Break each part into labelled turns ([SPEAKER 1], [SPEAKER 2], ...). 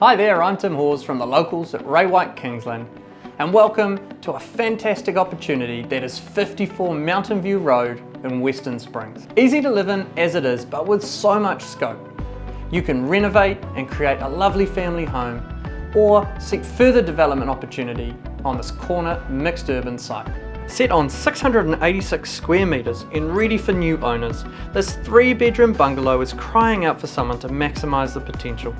[SPEAKER 1] Hi there, I'm Tim Hawes from the locals at Ray White Kingsland, and welcome to a fantastic opportunity that is 54 Mountain View Road in Western Springs. Easy to live in as it is, but with so much scope. You can renovate and create a lovely family home, or seek further development opportunity on this corner mixed urban site. Set on 686 square metres and ready for new owners, this 3-bedroom bungalow is crying out for someone to maximise the potential.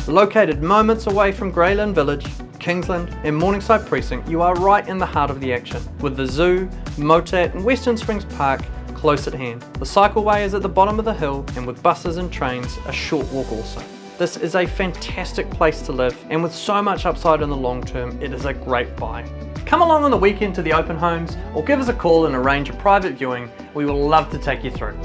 [SPEAKER 1] Located moments away from Greyland Village, Kingsland and Morningside Precinct, you are right in the heart of the action, with the zoo, Motat and Western Springs Park close at hand. The cycleway is at the bottom of the hill, and with buses and trains, a short walk also. This is a fantastic place to live, and with so much upside in the long term, it is a great buy. Come along on the weekend to the open homes, or give us a call and arrange a private viewing. We will love to take you through.